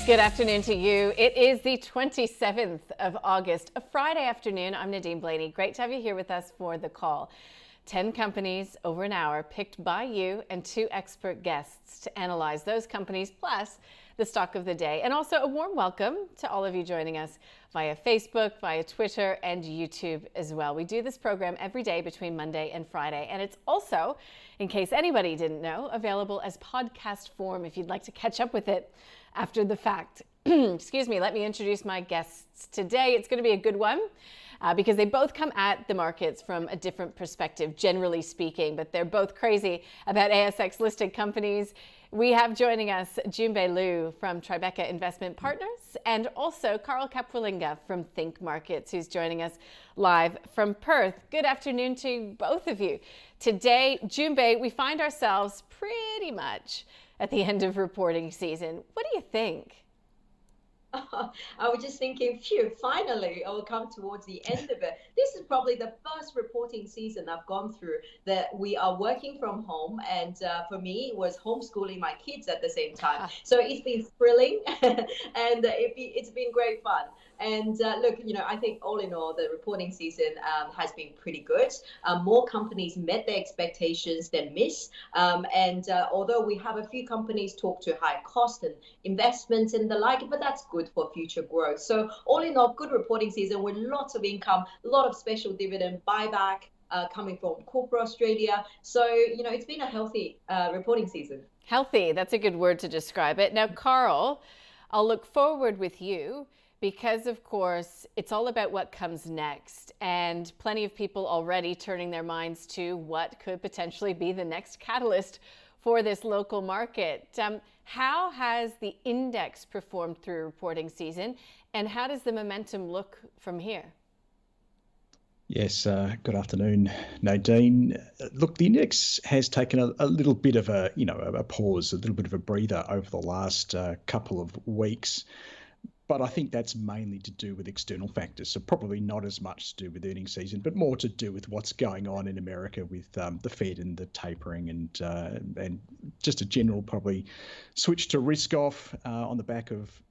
Good afternoon to you. It is the 27th of August, a Friday afternoon. I'm Nadine Blayney. Great to have you here with us for the call. 10 companies over an hour picked by you and 2 expert guests to analyze those companies, plus the stock of the day. And also a warm welcome to all of you joining us via Facebook, via Twitter, and YouTube as well. We do this program every day between Monday and Friday, and it's also, in case anybody didn't know, available as podcast form if you'd like to catch up with it after the fact. Excuse me, let me introduce my guests today. It's going to be a good one because they both come at the markets from a different perspective, generally speaking, but they're both crazy about ASX listed companies. We have joining us Jun Bei Liu from Tribeca Investment Partners and also Carl Capolingua from ThinkMarkets, who's joining us live from Perth. Good afternoon to both of you. Today, Jun Bei, we find ourselves pretty much at the end of reporting season. What do you think? I was just thinking, phew, finally, I will come towards the end of it. This is probably the first reporting season I've gone through that we are working from home. And for me, it was homeschooling my kids at the same time. So it's been thrilling and it's been great fun. And look, I think all in all, the reporting season has been pretty good. More companies met their expectations than missed. Although we have a few companies talk to high cost and investments and the like, but that's good for future growth. So all in all, good reporting season with lots of income, a lot of special dividend buyback coming from corporate Australia. So, it's been a healthy reporting season. Healthy, that's a good word to describe it. Now, Carl, I'll look forward with you because, of course, it's all about what comes next, and plenty of people already turning their minds to what could potentially be the next catalyst for this local market. How has the index performed through reporting season, and how does the momentum look from here? Yes, good afternoon, Nadine. Look, the index has taken a little bit of a pause, a little bit of a breather over the last couple of weeks. But I think that's mainly to do with external factors. So probably not as much to do with earnings season, but more to do with what's going on in America with the Fed and the tapering and just a general probably switch to risk off on the back of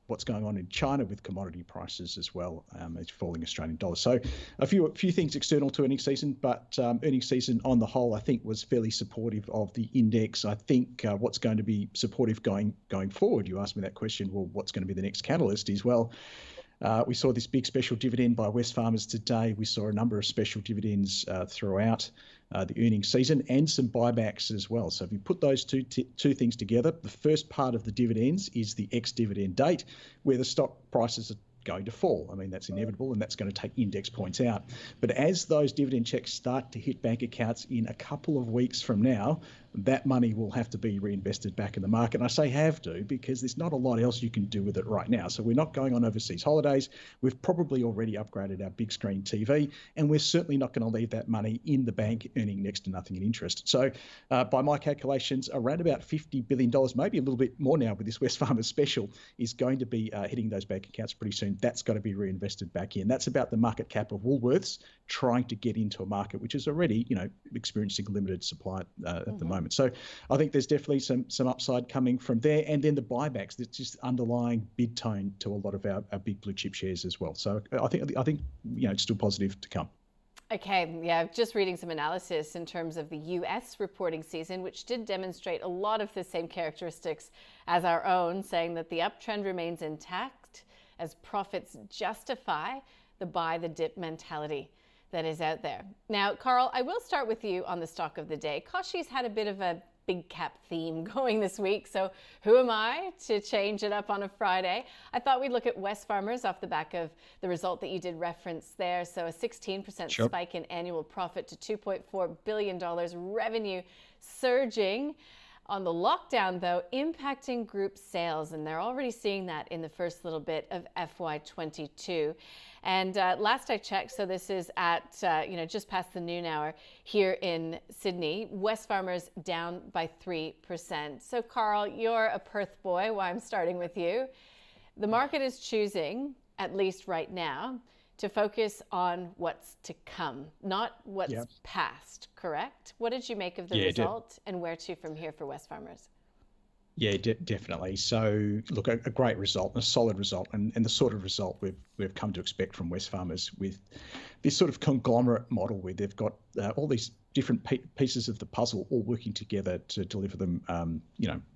what's going on in China with commodity prices as well as falling Australian dollars. So a few things external to earnings season, but earnings season on the whole, I think, was fairly supportive of the index. I think what's going to be supportive going forward, you asked me that question, well, what's going to be the next catalyst is, well, we saw this big special dividend by Wesfarmers today. We saw a number of special dividends throughout the earnings season and some buybacks as well. So if you put those two things together, the first part of the dividends is the ex-dividend date where the stock prices are going to fall. I mean, that's inevitable and that's going to take index points out. But as those dividend checks start to hit bank accounts in a couple of weeks from now, that money will have to be reinvested back in the market. And I say have to because there's not a lot else you can do with it right now. So we're not going on overseas holidays. We've probably already upgraded our big screen TV, and we're certainly not going to leave that money in the bank earning next to nothing in interest. So by my calculations, around about $50 billion, maybe a little bit more now with this Wesfarmers special, is going to be hitting those bank accounts pretty soon. That's got to be reinvested back in. That's about the market cap of Woolworths trying to get into a market which is already, experiencing limited supply at the moment. So I think there's definitely some upside coming from there. And then the buybacks, that's just underlying bid tone to a lot of our big blue chip shares as well. So I think it's still positive to come. Okay, yeah, just reading some analysis in terms of the US reporting season, which did demonstrate a lot of the same characteristics as our own, saying that the uptrend remains intact as profits justify the buy the dip mentality that is out there. Now, Carl, I will start with you on the stock of the day. Koshi's had a bit of a big cap theme going this week, so who am I to change it up on a Friday? I thought we'd look at Wesfarmers off the back of the result that you did reference there. So a 16% spike in annual profit to $2.4 billion, revenue surging. On the lockdown, though, impacting group sales, and they're already seeing that in the first little bit of FY22. And last I checked, so this is at just past the noon hour here in Sydney, Wesfarmers down by 3%. So Carl, you're a Perth boy. Why I'm starting with you. The market is choosing, at least right now, to focus on what's to come, not what's past, correct? What did you make of the result and where to from here for Wesfarmers? Yeah, definitely. So, look, a great result, a solid result, and the sort of result we've come to expect from Wesfarmers with this sort of conglomerate model where they've got all these different pieces of the puzzle all working together to deliver them,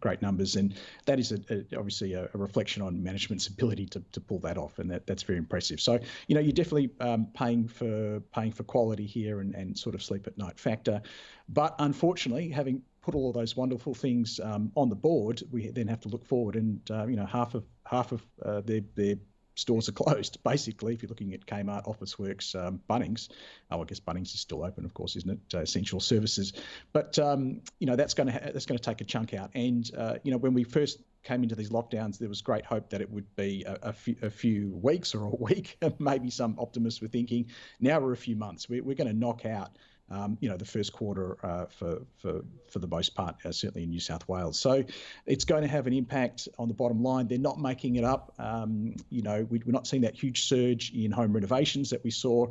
great numbers, and that is obviously a reflection on management's ability to pull that off, and that's very impressive. So, you're definitely paying for quality here and sort of sleep at night factor, but unfortunately, having put all of those wonderful things on the board, we then have to look forward, and half of their stores are closed. Basically, if you're looking at Kmart, Officeworks, Bunnings, I guess Bunnings is still open, of course, isn't it? Essential services, but that's going to take a chunk out. And when we first came into these lockdowns, there was great hope that it would be a few weeks or a week. Maybe some optimists were thinking. Now we're a few months. We're going to knock out the first quarter for the most part, certainly in New South Wales. So it's going to have an impact on the bottom line. They're not making it up. We're not seeing that huge surge in home renovations that we saw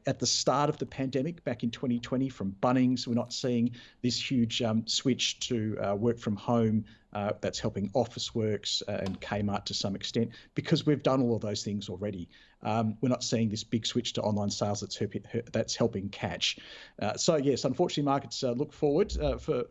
at the start of the pandemic back in 2020 from Bunnings. We're not seeing this huge switch to work from home that's helping Officeworks and Kmart to some extent, because we've done all of those things already. We're not seeing this big switch to online sales that's helping catch. So yes, unfortunately, markets look forward for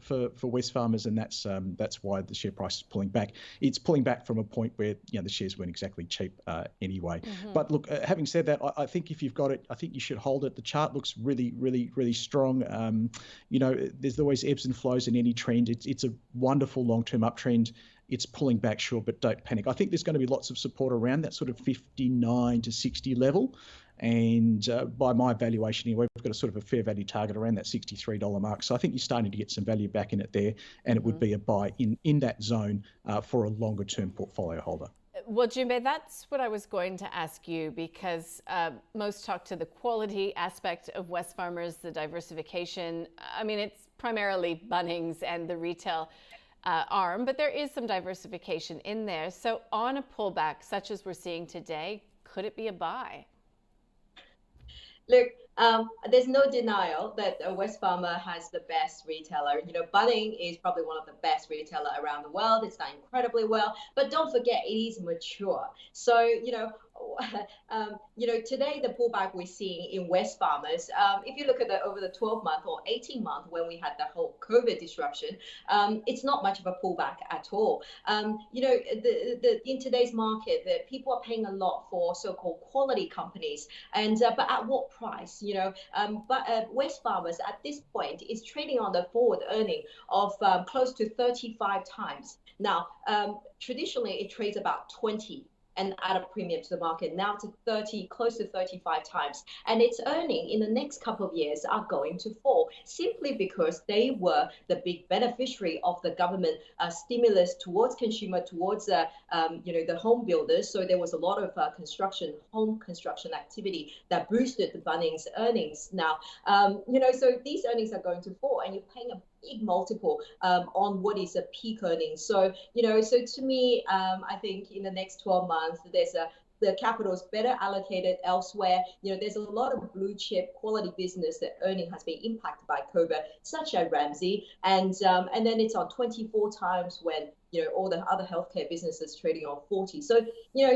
Wesfarmers, and that's why the share price is pulling back. It's pulling back from a point where the shares weren't exactly cheap anyway. Mm-hmm. But look, having said that, I think if you've got it, I think you should hold it. The chart looks really, really, really strong. There's always ebbs and flows in any trend. It's a wonderful long-term uptrend. It's pulling back, sure, but don't panic. I think there's going to be lots of support around that sort of 59 to 60 level. And by my valuation anyway, we've got a sort of a fair value target around that $63 mark. So I think you're starting to get some value back in it there. And it would be a buy in that zone for a longer term portfolio holder. Well, Jun Bei, that's what I was going to ask you, because most talk to the quality aspect of Wesfarmers, the diversification. I mean, it's primarily Bunnings and the retail arm, but there is some diversification in there. So on a pullback such as we're seeing today, could it be a buy? Look, there's no denial that Wesfarmers has the best retailer. Bunnings is probably one of the best retailer around the world. It's done incredibly well, but don't forget it is mature. So today the pullback we're seeing in Wesfarmers, if you look at over the 12-month or 18-month when we had the whole COVID disruption, it's not much of a pullback at all. In today's market, that people are paying a lot for so-called quality companies, and but at what price? Wesfarmers at this point is trading on the forward earning of close to 35 times. Now, traditionally it trades about 20 and at a premium to the market, now to 30, close to 35 times. And its earning in the next couple of years are going to fall, simply because they were the big beneficiary of the government stimulus towards consumer, towards the home builders. So there was a lot of home construction activity that boosted the Bunnings earnings. Now, so these earnings are going to fall, and you're paying a big multiple on what is a peak earnings. So, so to me, I think in the next 12 months, the capital is better allocated elsewhere. There's a lot of blue chip quality business that earning has been impacted by COVID, such as Ramsay, and then it's on 24 times when all the other healthcare businesses trading on 40. So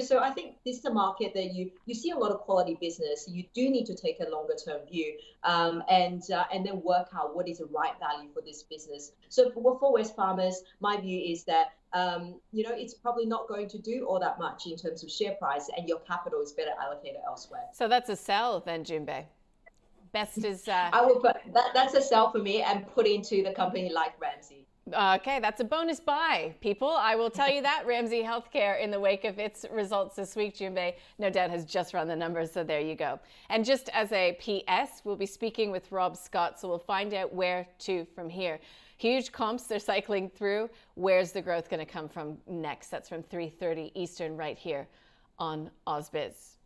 so I think this is a market that you see a lot of quality business. You do need to take a longer term view, and then work out what is the right value for this business. So for Wesfarmers, my view is that it's probably not going to do all that much in terms of share price, and your capital is better allocated elsewhere. So that's a sell then, Jun Bei. Best is I will put that's a sell for me, and put into the company like Ramsay. Okay, that's a bonus buy, people. I will tell you that. Ramsay Healthcare, in the wake of its results this week, Jun Bei, no doubt, has just run the numbers, so there you go. And just as a PS, we'll be speaking with Rob Scott, so we'll find out where to from here. Huge comps they're cycling through. Where's the growth going to come from next? That's from 3:30 Eastern right here on ausbiz.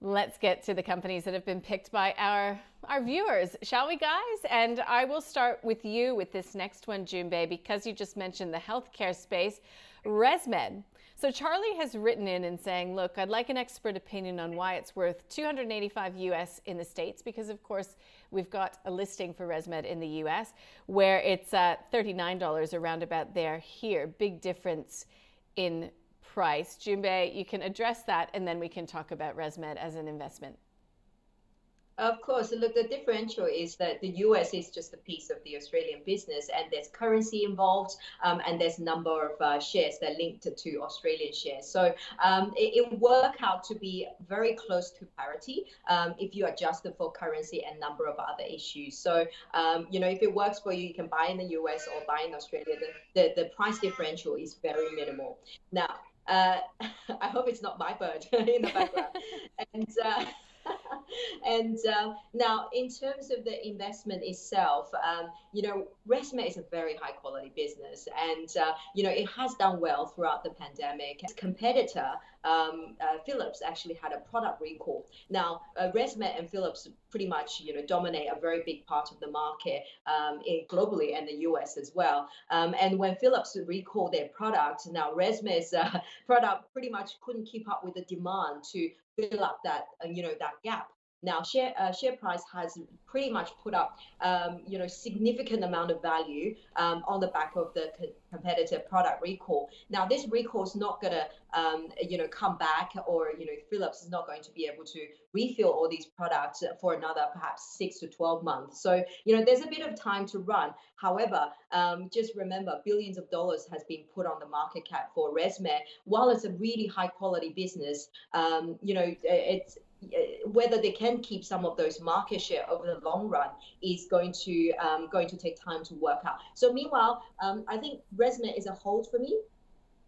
Let's get to the companies that have been picked by our viewers, shall we, guys? And I will start with you with this next one, Jun Bei, because you just mentioned the healthcare space. ResMed. So Charlie has written in and saying, look, I'd like an expert opinion on why it's worth $285 US in the States, because of course we've got a listing for ResMed in the US where it's $39 around about there here. Big difference in price. Jun Bei, you can address that and then we can talk about ResMed as an investment. Of course, look, the differential is that the US is just a piece of the Australian business, and there's currency involved, and there's number of shares that are linked to Australian shares. So it work out to be very close to parity if you adjust it for currency and number of other issues. So, if it works for you, you can buy in the US or buy in Australia. The price differential is very minimal. Now, I hope it's not my bird in the background. And now, in terms of the investment itself, ResMed is a very high quality business, and it has done well throughout the pandemic. Its competitor, Philips, actually had a product recall. Now, ResMed and Philips pretty much dominate a very big part of the market globally and the US as well. And when Philips recalled their product, now ResMed's product pretty much couldn't keep up with the demand to fill up that that gap. Now, share price has pretty much put up, significant amount of value on the back of the competitor product recall. Now, this recall is not going to, come back, or Philips is not going to be able to refill all these products for another perhaps 6 to 12 months. So, there's a bit of time to run. However, just remember, billions of dollars has been put on the market cap for ResMed. While it's a really high quality business, it's whether they can keep some of those market share over the long run is going to take time to work out. So meanwhile, I think ResMed is a hold for me.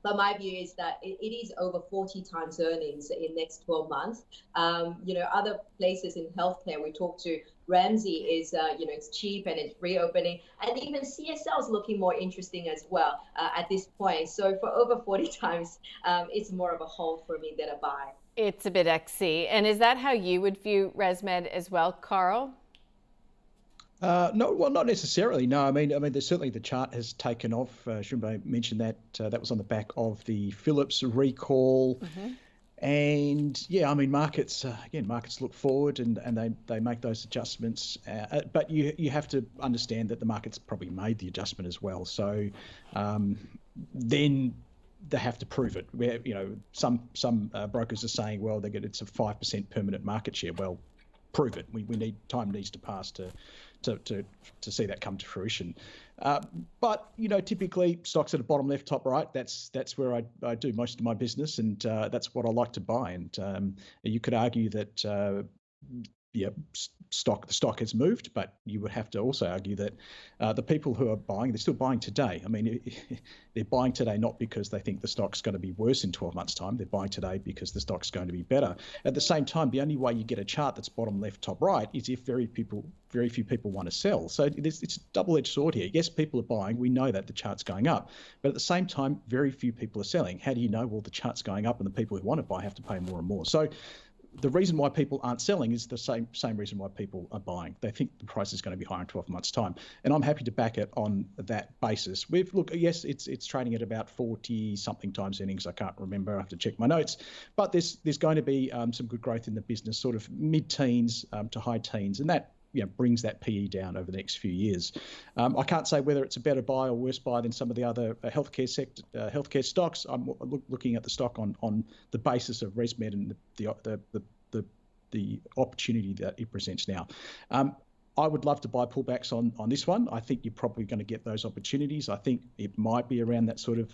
But my view is that it is over 40 times earnings in next 12 months. Other places in healthcare, we talked to Ramsay is, it's cheap and it's reopening. And even CSL is looking more interesting as well at this point. So for over 40 times, it's more of a hold for me than a buy. It's a bit XC. And is that how you would view ResMed as well, Carl? No, well, not necessarily. No, I mean, there's certainly the chart has taken off. Jun Bei mentioned that that was on the back of the Philips recall, and yeah, I mean, markets look forward and they make those adjustments. But you have to understand that the market's probably made the adjustment as well. So then they have to prove it. Where some brokers are saying, well, it's a 5% permanent market share. Well, prove it. We need time needs to pass to see that come to fruition. But typically stocks at the bottom left, top right. That's where I do most of my business, and that's what I like to buy. And you could argue that the stock has moved, but you would have to also argue that the people who are buying, they're still buying today. I mean, they're buying today not because they think the stock's going to be worse in 12 months' time. They're buying today because the stock's going to be better. At the same time, the only way you get a chart that's bottom left, top right is if very few people want to sell. So it's a double-edged sword here. Yes, people are buying. We know that the chart's going up. But at the same time, very few people are selling. How do you know? Well, the chart's going up and the people who want to buy have to pay more and more. So the reason why people aren't selling is the same reason why people are buying. They think the price is going to be higher in 12 months' time, and I'm happy to back it on that basis. Yes, it's trading at about 40 something times earnings. I can't remember. I have to check my notes, but there's going to be some good growth in the business, sort of mid-teens to high teens, and that brings that PE down over the next few years. I can't say whether it's a better buy or worse buy than some of the other healthcare stocks. I'm looking at the stock on the basis of ResMed and the opportunity that it presents now. I would love to buy pullbacks on this one. I think you're probably going to get those opportunities. I think it might be around that sort of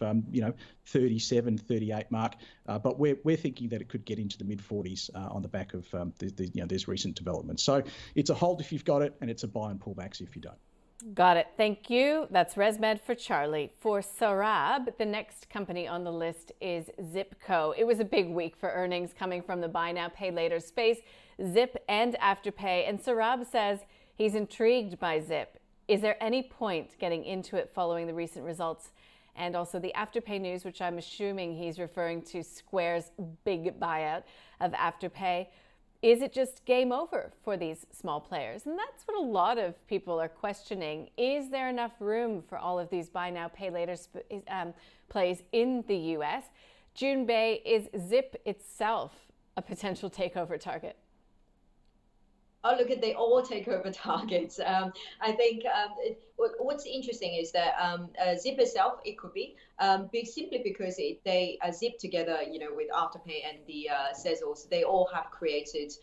37, 38 mark, but we're thinking that it could get into the mid 40s on the back of there's recent developments. So it's a hold if you've got it, and it's a buy and pullbacks if you don't. Got it. Thank you. That's ResMed for Charlie. For Sarab, the next company on the list is Zipco. It was a big week for earnings coming from the buy now, pay later space, Zip and Afterpay. And Sarab says he's intrigued by Zip. Is there any point getting into it following the recent results and also the Afterpay news, which I'm assuming he's referring to Square's big buyout of Afterpay? Is it just game over for these small players? And that's what a lot of people are questioning. Is there enough room for all of these buy now, pay later plays in the US? Jun Bei, is Zip itself a potential takeover target? Oh, look at they all takeover targets. I think what's interesting is that Zip itself, it could be simply because they zip together, with Afterpay and the Sezzles. They all have created,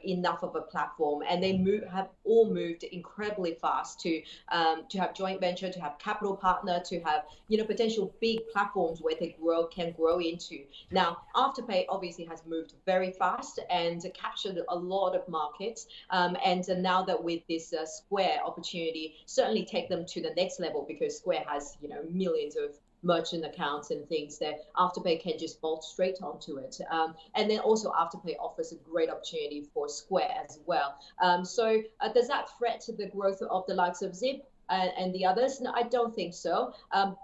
enough of a platform, and they have all moved incredibly fast to have joint venture, to have capital partner, to have potential big platforms where they can grow into. Now, Afterpay obviously has moved very fast and captured a lot of markets, and now that with this Square opportunity, certainly take them to the next level, because Square has millions of merchant accounts and things that Afterpay can just bolt straight onto it. And then also Afterpay offers a great opportunity for Square as well. So does that threaten the growth of the likes of Zip and the others? No, I don't think so.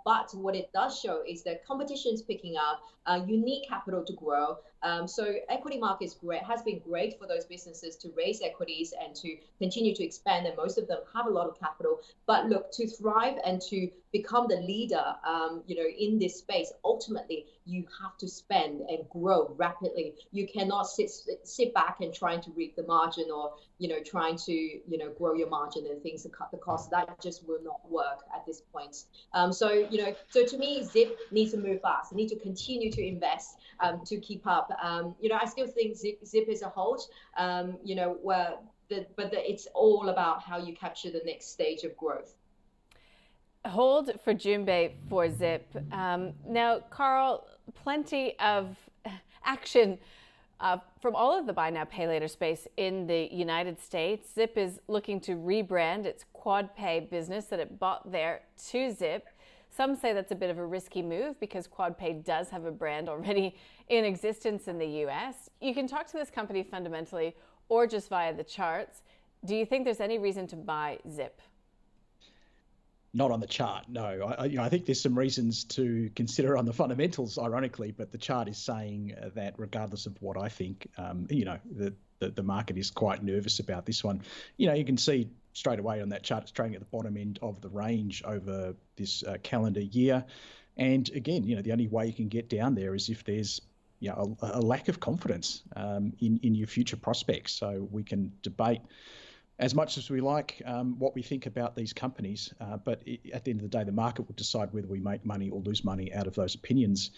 But what it does show is that competition is picking up, you need capital to grow. So equity market has been great for those businesses to raise equities and to continue to expand, and most of them have a lot of capital. But look, to thrive and to become the leader, in this space, ultimately you have to spend and grow rapidly. You cannot sit back and trying to reap the margin, or trying to grow your margin and things to cut the cost. That just will not work at this point. So to me, Zip needs to move fast. They need to continue to invest to keep up. I still think Zip is a hold. But it's all about how you capture the next stage of growth. Hold for Jun Bei for Zip. Now, Carl, plenty of action from all of the buy now, pay later space in the United States. Zip is looking to rebrand its QuadPay business that it bought there to Zip. Some say that's a bit of a risky move because QuadPay does have a brand already in existence in the US. You can talk to this company fundamentally or just via the charts. Do you think there's any reason to buy Zip? Not on the chart, no. I think there's some reasons to consider on the fundamentals, ironically, but the chart is saying that regardless of what I think, the market is quite nervous about this one. You can see straight away on that chart, it's trading at the bottom end of the range over this calendar year. And again, the only way you can get down there is if there's a lack of confidence in your future prospects. So we can debate as much as we like what we think about these companies, but at the end of the day, the market will decide whether we make money or lose money out of those opinions.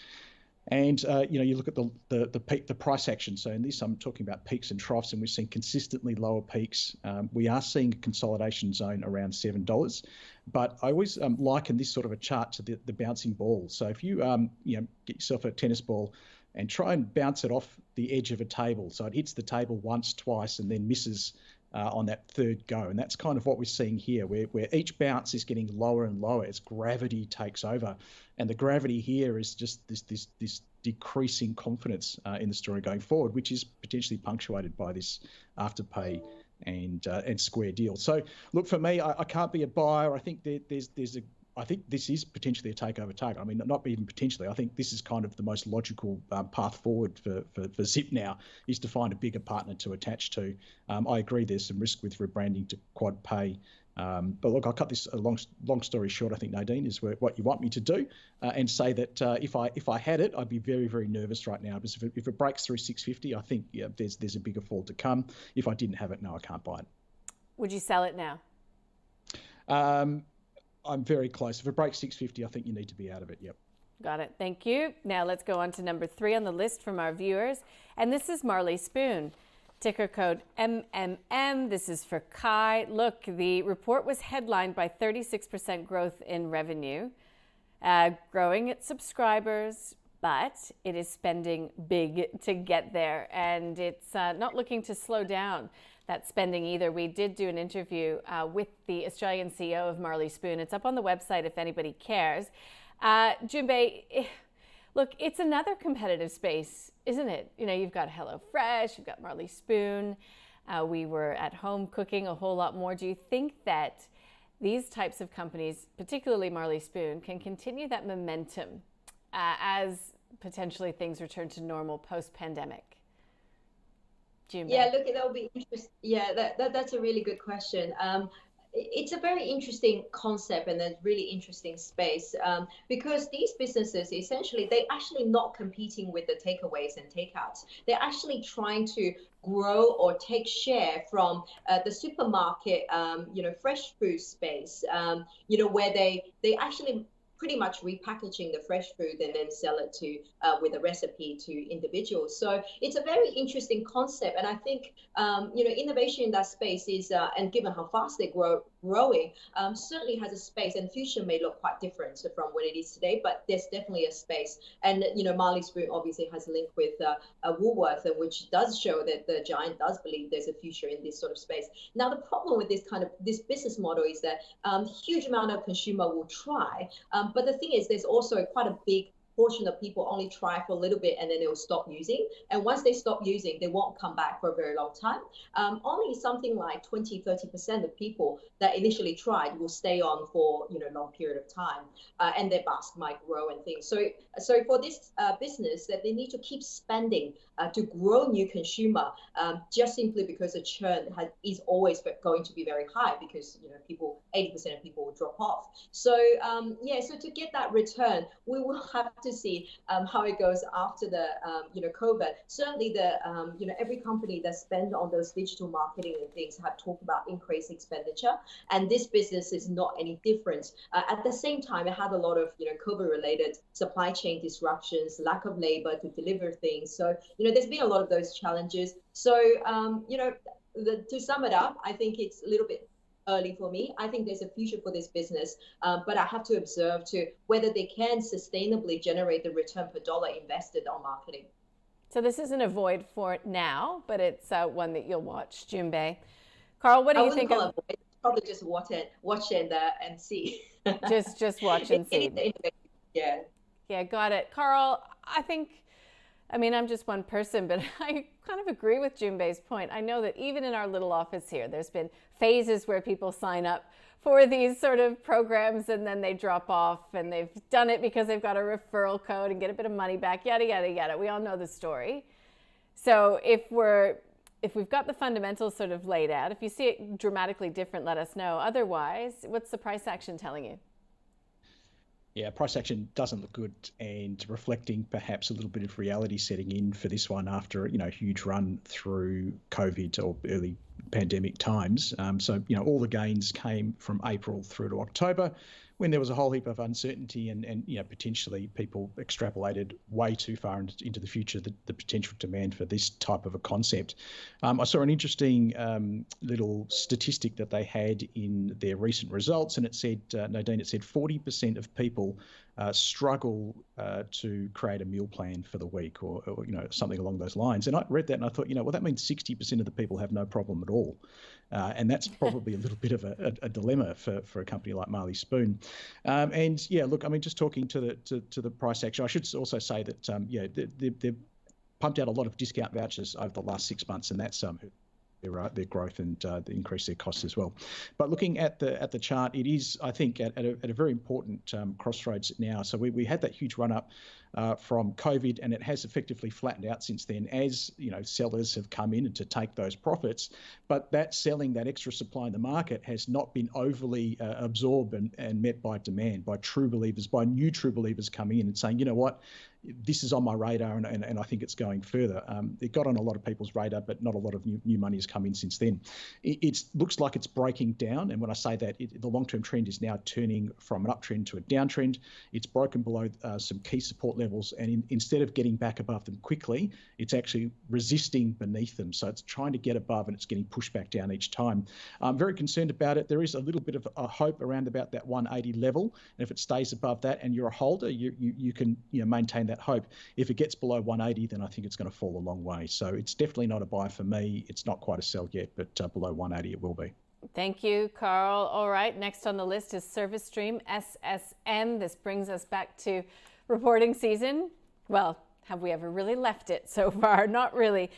And you look at the price action. So in this, I'm talking about peaks and troughs, and we've seen consistently lower peaks. We are seeing a consolidation zone around $7, but I always liken this sort of a chart to the bouncing ball. So if you get yourself a tennis ball and try and bounce it off the edge of a table, so it hits the table once, twice, and then misses on that third go. And that's kind of what we're seeing here, where each bounce is getting lower and lower as gravity takes over. And the gravity here is just this decreasing confidence in the story going forward, which is potentially punctuated by this Afterpay and Square deal. So look, for me, I can't be a buyer. I think I think this is potentially a takeover target. I mean, not even potentially. I think this is kind of the most logical path forward for Zip now, is to find a bigger partner to attach to. I agree there's some risk with rebranding to QuadPay. But look, I'll cut this a long story short. I think, Nadine, is what you want me to do, and say that if I had it, I'd be very, very nervous right now, because if it breaks through 650, I think there's a bigger fall to come. If I didn't have it, no, I can't buy it. Would you sell it now? I'm very close. If it breaks 650, I think you need to be out of it. Yep. Got it. Thank you. Now let's go on to number 3 on the list from our viewers. And this is Marley Spoon. Ticker code MMM. This is for Kai. Look, the report was headlined by 36% growth in revenue, growing its subscribers, but it is spending big to get there. And it's not looking to slow down that spending either. We did do an interview with the Australian CEO of Marley Spoon. It's up on the website if anybody cares. Jun Bei, look, it's another competitive space, isn't it? You've got HelloFresh, you've got Marley Spoon. We were at home cooking a whole lot more. Do you think that these types of companies, particularly Marley Spoon, can continue that momentum as potentially things return to normal post-pandemic? Yeah, look, that'll be interesting. Yeah, that's a really good question. it's a very interesting concept and a really interesting space, because these businesses essentially they're actually not competing with the takeaways and takeouts. They're actually trying to grow or take share from the supermarket, fresh food space, where they actually pretty much repackaging the fresh food and then sell it to with a recipe to individuals. So it's a very interesting concept, and I think innovation in that space is and given how fast they're growing, certainly has a space, and future may look quite different from what it is today, but there's definitely a space. And Marley Spoon obviously has a link with Woolworth, which does show that the giant does believe there's a future in this sort of space. Now the problem with this business model is that huge amount of consumer will try, but the thing is there's also quite a big portion of people only try for a little bit and then they'll stop using. And once they stop using, they won't come back for a very long time. Only something like 20-30% of people that initially tried will stay on for a long period of time, and their basket might grow and things. So for this business, that they need to keep spending to grow new consumer, just simply because the churn is always going to be very high, because 80% of people will drop off. So so to get that return, we will have to see how it goes after the COVID. Certainly the every company that spend on those digital marketing and things have talked about increased expenditure, and this business is not any different. At the same time, it had a lot of COVID related supply chain disruptions, lack of labor to deliver things. So there's been a lot of those challenges. So to sum it up, I think it's a little bit early for me. I think there's a future for this business, but I have to observe to whether they can sustainably generate the return per dollar invested on marketing. So this isn't a void for now, but it's one that you'll watch. Jun Bei. Carl, what do you think of? Probably just watch and see. Just watch and see. Yeah, got it. Carl, I'm just one person, but I kind of agree with Jun Bei's point. I know that even in our little office here, there's been phases where people sign up for these sort of programs and then they drop off, and they've done it because they've got a referral code and get a bit of money back, yada, yada, yada. We all know the story. So if we've got the fundamentals sort of laid out, if you see it dramatically different, let us know. Otherwise, what's the price action telling you? Yeah, price action doesn't look good, and reflecting perhaps a little bit of reality setting in for this one after a huge run through COVID or early pandemic times. So all the gains came from April through to October, when there was a whole heap of uncertainty and potentially people extrapolated way too far into the future the potential demand for this type of a concept. I saw an interesting little statistic that they had in their recent results, and it said, Nadine, 40% of people struggle to create a meal plan for the week, or something along those lines. And I read that and I thought, well, that means 60% of the people have no problem at all. And that's probably a little bit of a dilemma for a company like Marley Spoon. And yeah, look, just talking to the price action, I should also say that they've pumped out a lot of discount vouchers over the last 6 months, and that's their growth and the increase their costs as well. But looking at the chart, it is, I think, at a very important crossroads now. So we had that huge run up from COVID, and it has effectively flattened out since then, as sellers have come in and to take those profits. But that selling, that extra supply in the market, has not been overly absorbed and met by demand, by true believers, by new true believers coming in and saying, you know what, this is on my radar, and I think it's going further. It got on a lot of people's radar, but not a lot of new money has come in since then. It looks like it's breaking down, and when I say that, the long-term trend is now turning from an uptrend to a downtrend. It's broken below some key support levels, and instead of getting back above them quickly, it's actually resisting beneath them. So it's trying to get above, and it's getting pushed back down each time. I'm very concerned about it. There is a little bit of a hope around about that 180 level, and if it stays above that and you're a holder, you can maintain that hope. If it gets below 180, then I think it's going to fall a long way. So it's definitely not a buy for me. It's not quite a sell yet, but below 180 it will be. Thank you, Carl. All right, next on the list is ServiceStream, SSM. This brings us back to reporting season. Well, have we ever really left it so far? Not really.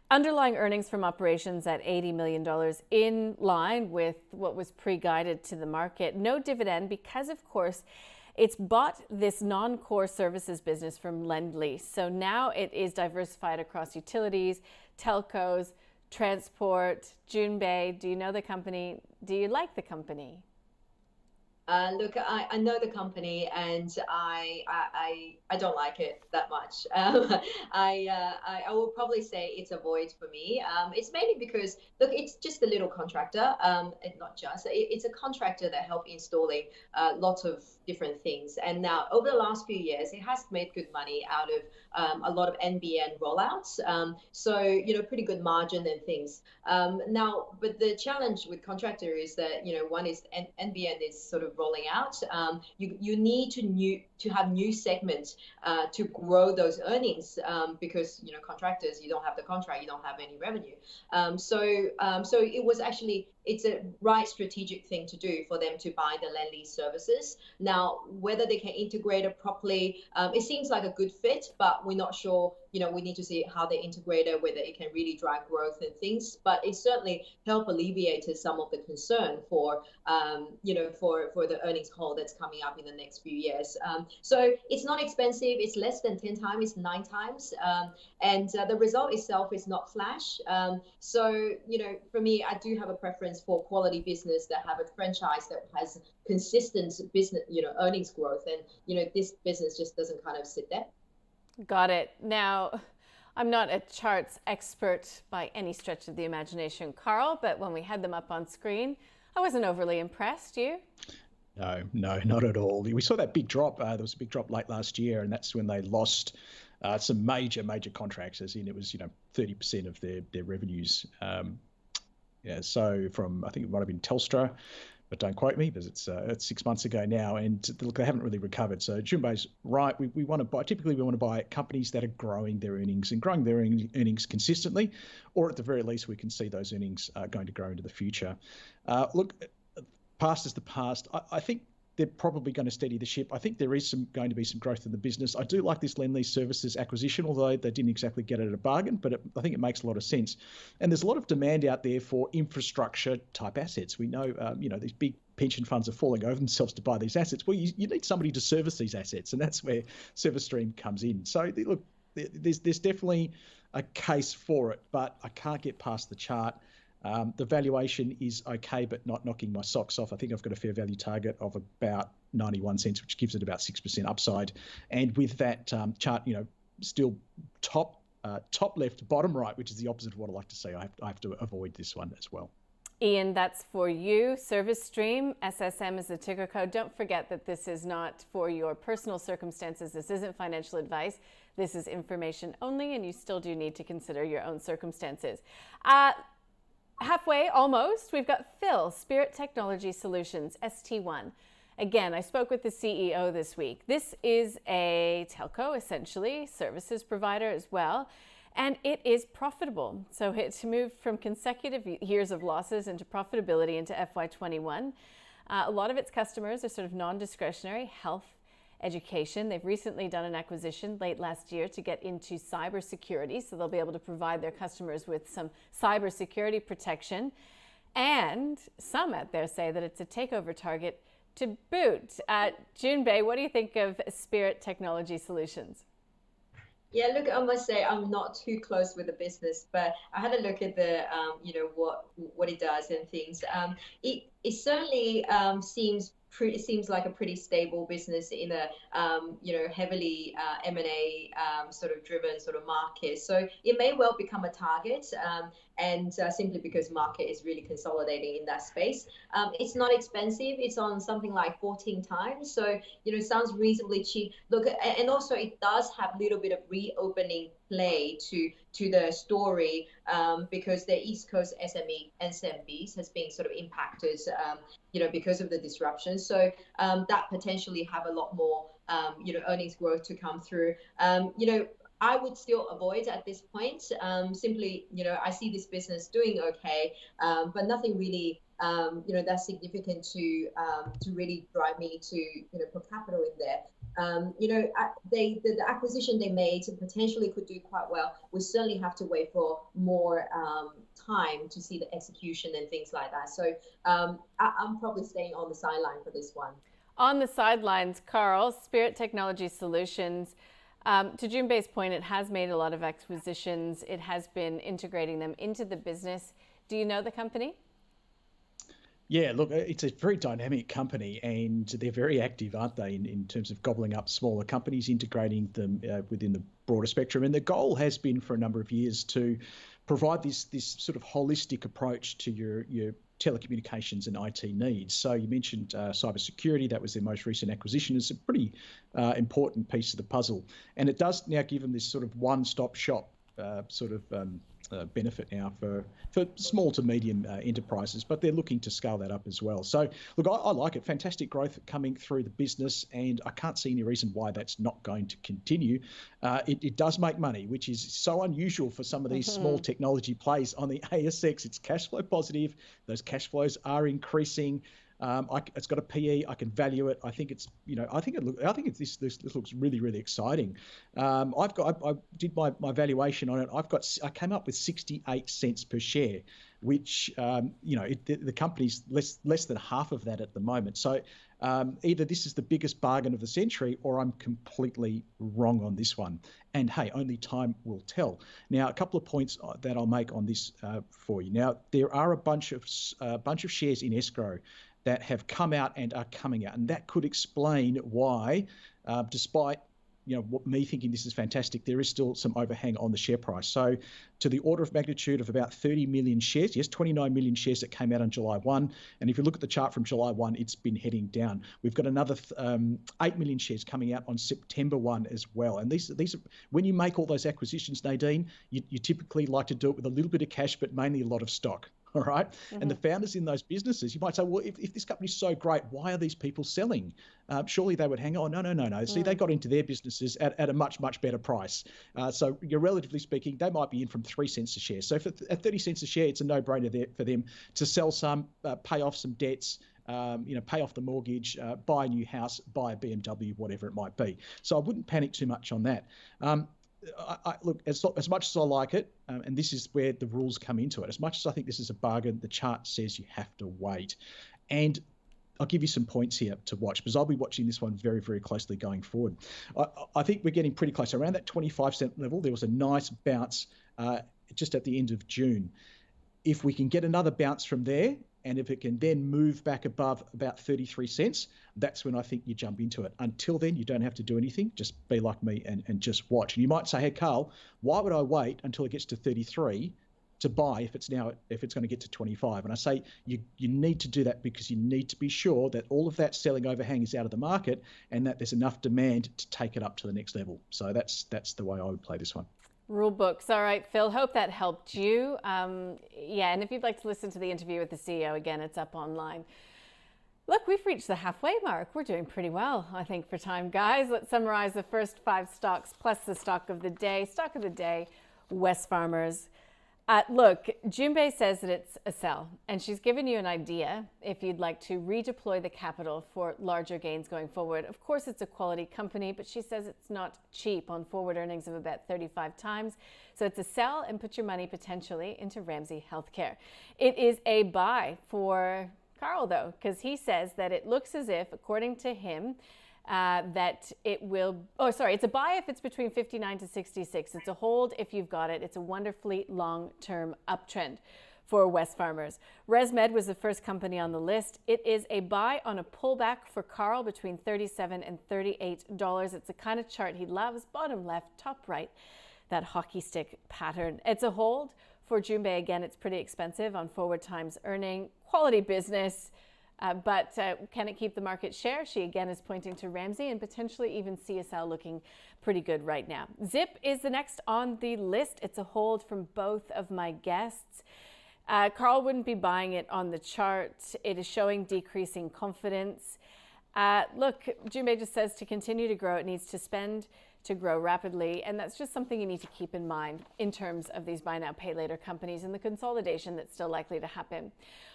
Underlying earnings from operations at $80 million, in line with what was pre-guided to the market. No dividend because, of course, it's bought this non-core services business from Lend-Lease. So now it is diversified across utilities, telcos, transport. Jun Bei, do you know the company? Do you like the company? Look, I know the company, and I don't like it that much. I will probably say it's a void for me. It's mainly because, look, it's just a little contractor, and not just. It's a contractor that help installing lots of different things. And now over the last few years, it has made good money out of a lot of NBN rollouts. So pretty good margin and things. Now, but the challenge with contractor is that one is NBN is sort of rolling out. You need to have new segments to grow those earnings, because contractors, you don't have the contract, you don't have any revenue. So it was actually, it's a right strategic thing to do for them to buy the land lease services. Now, whether they can integrate it properly, it seems like a good fit, but we're not sure. We need to see how they integrate it, whether it can really drive growth and things. But it certainly helped alleviate some of the concern for the earnings hole that's coming up in the next few years. So it's not expensive. It's less than 10 times. It's 9 times. And the result itself is not flash. So for me, I do have a preference for quality business that have a franchise that has consistent business, earnings growth. And this business just doesn't kind of sit there. Got it. Now, I'm not a charts expert by any stretch of the imagination, Carl, but when we had them up on screen, I wasn't overly impressed. You? No, not at all. We saw that big drop. There was a big drop late last year, and that's when they lost some major contracts, as in it was 30% of their revenues. So from, I think it might have been Telstra, but don't quote me, because it's 6 months ago now, and look, they haven't really recovered. So Jun Bei's right. We want to buy. Typically, we want to buy companies that are growing their earnings and growing their earnings consistently, or at the very least, we can see those earnings going to grow into the future. Look, past is the past. I think they're probably going to steady the ship. I think there is going to be some growth in the business. I do like this Lend Lease Services acquisition, although they didn't exactly get it at a bargain, but I think it makes a lot of sense. And there's a lot of demand out there for infrastructure type assets. We know, these big pension funds are falling over themselves to buy these assets. Well, you need somebody to service these assets, and that's where Service Stream comes in. So look, there's definitely a case for it, but I can't get past the chart. The valuation is okay, but not knocking my socks off. I think I've got a fair value target of about 91 cents, which gives it about 6% upside. And with that chart, still top left, bottom right, which is the opposite of what I like to see. I have to avoid this one as well. Ian, that's for you. Service Stream, SSM is the ticker code. Don't forget that this is not for your personal circumstances. This isn't financial advice. This is information only, and you still do need to consider your own circumstances. Halfway, almost, we've got Phil, Spirit Technology Solutions, ST1. Again, I spoke with the CEO this week. This is a telco, essentially, services provider as well, and it is profitable. So it's moved from consecutive years of losses into profitability into FY21. A lot of its customers are sort of non-discretionary, health, education. They've recently done an acquisition late last year to get into cybersecurity, so they'll be able to provide their customers with some cybersecurity protection. And some out there say that it's a takeover target to boot. Jun Bei, what do you think of Spirit Technology Solutions? Yeah, look, I must say I'm not too close with the business, but I had a look at the, what it does and things. It certainly seems like a pretty stable business in a heavily M&A sort of driven sort of market. So it may well become a target, and simply because market is really consolidating in that space. It's not expensive. It's on something like 14 times. So it sounds reasonably cheap. Look, and also it does have a little bit of reopening play to the story, because the East Coast SMBs has been sort of impacted, because of the disruption. So that potentially have a lot more, earnings growth to come through. I would still avoid at this point. Simply, I see this business doing okay, but nothing really, that's significant to really drive me to, put capital in there. The acquisition they made potentially could do quite well. We certainly have to wait for more time to see the execution and things like that. So I'm probably staying on the sideline for this one. On the sidelines, Carl, Spirit Technology Solutions. To Jun Bei's point, it has made a lot of acquisitions. It has been integrating them into the business. Do you know the company? Yeah, look, it's a very dynamic company, and they're very active, aren't they, in terms of gobbling up smaller companies, integrating them within the broader spectrum. And the goal has been for a number of years to provide this sort of holistic approach to your telecommunications and IT needs. So you mentioned cybersecurity. That was their most recent acquisition. It's a pretty important piece of the puzzle. And it does now give them this sort of one-stop shop benefit now for small to medium enterprises, but they're looking to scale that up as well. So look, I like it. Fantastic growth coming through the business, and I can't see any reason why that's not going to continue. It does make money, which is so unusual for some of these small technology plays on the ASX. It's cash flow positive. Those cash flows are increasing. It's got a PE. I can value it. I think it's, this looks really, really exciting. I did my valuation on it. I came up with 68 cents per share, which the company's less than half of that at the moment. So either this is the biggest bargain of the century, or I'm completely wrong on this one. And hey, only time will tell. Now, a couple of points that I'll make on this for you. Now, there are a bunch of shares in escrow that have come out and are coming out, and that could explain why, despite me thinking this is fantastic, there is still some overhang on the share price. So to the order of magnitude of about 30 million shares, yes, 29 million shares that came out on July 1. And if you look at the chart from July 1, it's been heading down. We've got another 8 million shares coming out on September 1 as well. And these are, when you make all those acquisitions, Nadine, you typically like to do it with a little bit of cash, but mainly a lot of stock. All right. Mm-hmm. And the founders in those businesses, you might say, well, if this company's so great, why are these people selling? Surely they would hang on. No. See, they got into their businesses at a much, much better price. So you're relatively speaking, they might be in from 3 cents a share. So at 30 cents a share, it's a no-brainer there for them to sell some, pay off some debts, pay off the mortgage, buy a new house, buy a BMW, whatever it might be. So I wouldn't panic too much on that. Look, as much as I like it, and this is where the rules come into it, as much as I think this is a bargain, the chart says you have to wait. And I'll give you some points here to watch, because I'll be watching this one very, very closely going forward. I think we're getting pretty close. Around that 25 cent level, there was a nice bounce just at the end of June. If we can get another bounce from there, and if it can then move back above about 33 cents, that's when I think you jump into it. Until then, you don't have to do anything. Just be like me and just watch. And you might say, hey, Carl, why would I wait until it gets to 33 to buy if it's going to get to 25? And I say you need to do that because you need to be sure that all of that selling overhang is out of the market and that there's enough demand to take it up to the next level. So that's the way I would play this one. Rule books. All right, Phil, hope that helped you. And if you'd like to listen to the interview with the CEO, again, it's up online. Look, we've reached the halfway mark. We're doing pretty well, I think, for time, guys. Let's summarize the first 5 stocks plus the stock of the day. Stock of the day, Wesfarmers. Look, Jun Bei says that it's a sell, and she's given you an idea if you'd like to redeploy the capital for larger gains going forward. Of course, it's a quality company, but she says it's not cheap on forward earnings of about 35 times. So it's a sell and put your money potentially into Ramsay Healthcare. It is a buy for Carl, though, because he says that it looks as if, according to him, that it will, it's a buy if it's between 59 to 66. It's a hold if you've got it. It's a wonderfully long-term uptrend for Wesfarmers. ResMed was the first company on the list. It is a buy on a pullback for Carl between $37 and $38. It's the kind of chart he loves, bottom left, top right, that hockey stick pattern. It's a hold for Jun Bei. Again, it's pretty expensive on forward times earning, quality business. But can it keep the market share? She again is pointing to Ramsay and potentially even CSL looking pretty good right now. Zip is the next on the list. It's a hold from both of my guests. Carl wouldn't be buying it on the chart. It is showing decreasing confidence. Look, Jun Bei just says to continue to grow, it needs to spend to grow rapidly. And that's just something you need to keep in mind in terms of these buy now, pay later companies and the consolidation that's still likely to happen.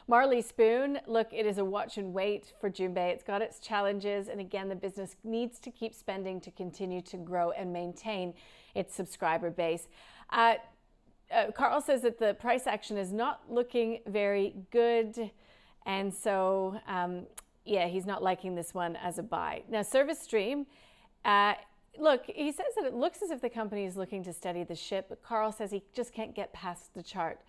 Marley Spoon, look, it is a watch and wait for Jun Bei. It's got its challenges. And again, the business needs to keep spending to continue to grow and maintain its subscriber base. Carl says that the price action is not looking very good. And so, he's not liking this one as a buy. Now, ServiceStream, look, he says that it looks as if the company is looking to steady the ship, but Carl says he just can't get past the chart.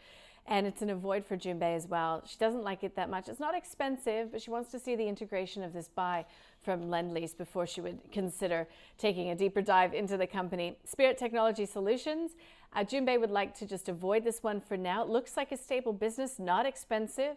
And it's an avoid for Jun Bei as well. She doesn't like it that much. It's not expensive, but she wants to see the integration of this buy from Lendlease before she would consider taking a deeper dive into the company. Spirit Technology Solutions, Jun Bei would like to just avoid this one for now. It looks like a stable business, not expensive,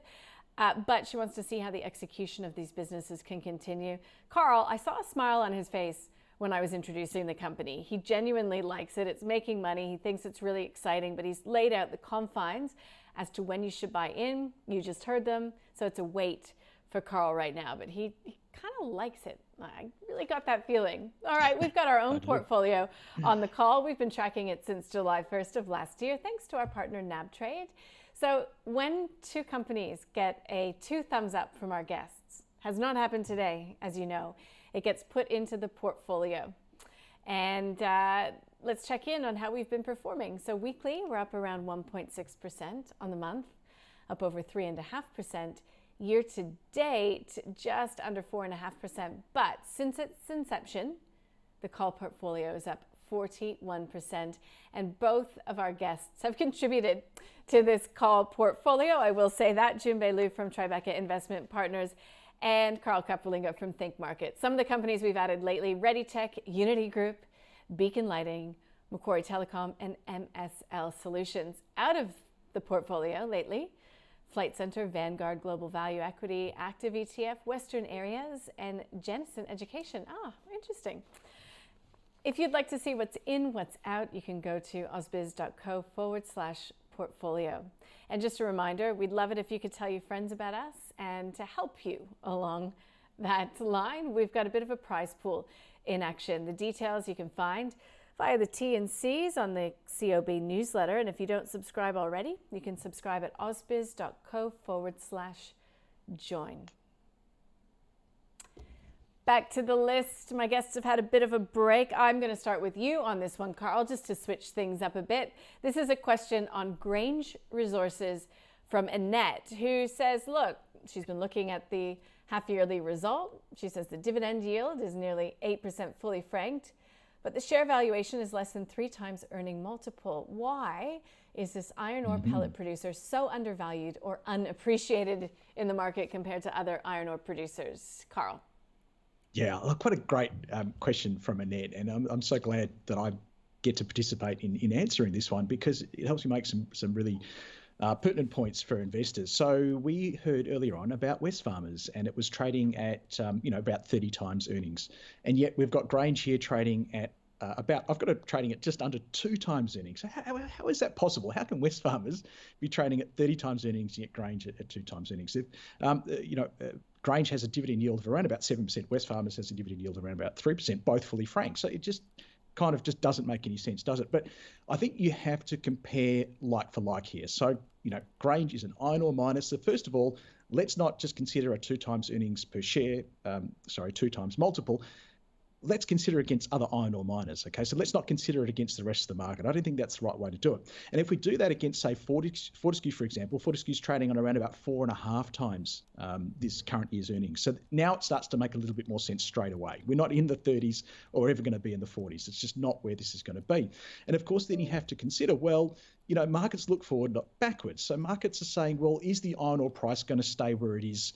but she wants to see how the execution of these businesses can continue. Carl, I saw a smile on his face when I was introducing the company. He genuinely likes it. It's making money. He thinks it's really exciting, but he's laid out the confines as to when you should buy in. You just heard them. So it's a wait for Carl right now, but he kind of likes it. I really got that feeling. All right, we've got our own portfolio on the call. We've been tracking it since July 1st of last year, thanks to our partner NabTrade. So when two companies get a 2 thumbs up from our guests, has not happened today, as you know, it gets put into the portfolio. And let's check in on how we've been performing. So weekly, we're up around 1.6% on the month, up over 3.5%. Year to date, just under 4.5%. But since its inception, the call portfolio is up 41%. And both of our guests have contributed to this call portfolio. I will say that. Jun Bei Liu from Tribeca Investment Partners and Carl Capolingua from ThinkMarkets. Some of the companies we've added lately: ReadyTech, Unity Group, Beacon Lighting, Macquarie Telecom, and MSL Solutions. Out of the portfolio lately, Flight Centre, Vanguard Global Value Equity, Active ETF, Western Areas, and Jennison Education. Interesting. If you'd like to see what's in, what's out, you can go to ausbiz.co/portfolio. And just a reminder, we'd love it if you could tell your friends about us, and to help you along that line, we've got a bit of a prize pool in action. The details you can find via the T&Cs on the COB newsletter. And if you don't subscribe already, you can subscribe at ausbiz.co/join. Back to the list. My guests have had a bit of a break. I'm going to start with you on this one, Carl, just to switch things up a bit. This is a question on Grange Resources from Annette, who says, look, she's been looking at the half-yearly result. She says the dividend yield is nearly 8% fully franked, but the share valuation is less than 3 times earning multiple. Why is this iron ore pellet producer so undervalued or unappreciated in the market compared to other iron ore producers? Carl. Yeah, quite a great question from Annette, and I'm so glad that I get to participate in answering this one, because it helps me make some really pertinent points for investors. So we heard earlier on about Wesfarmers, and it was trading at about 30 times earnings, and yet we've got Grange here trading at trading at just under 2 times earnings. So how is that possible? How can Wesfarmers be trading at 30 times earnings, yet Grange at 2 times earnings? Grange has a dividend yield of around about 7%. Wesfarmers has a dividend yield of around about 3%, both fully franked. So it just kind of just doesn't make any sense, does it? But I think you have to compare like for like here. So, Grange is an iron ore miner. So first of all, let's not just consider a 2 times earnings per share, 2 times multiple. Let's consider it against other iron ore miners, okay? So let's not consider it against the rest of the market. I don't think that's the right way to do it. And if we do that against, say, Fortescue, for example, Fortescue's trading on around about 4.5 times this current year's earnings. So now it starts to make a little bit more sense straight away. We're not in the 30s or ever going to be in the 40s. It's just not where this is going to be. And of course, then you have to consider, markets look forward, not backwards. So markets are saying, well, is the iron ore price going to stay where it is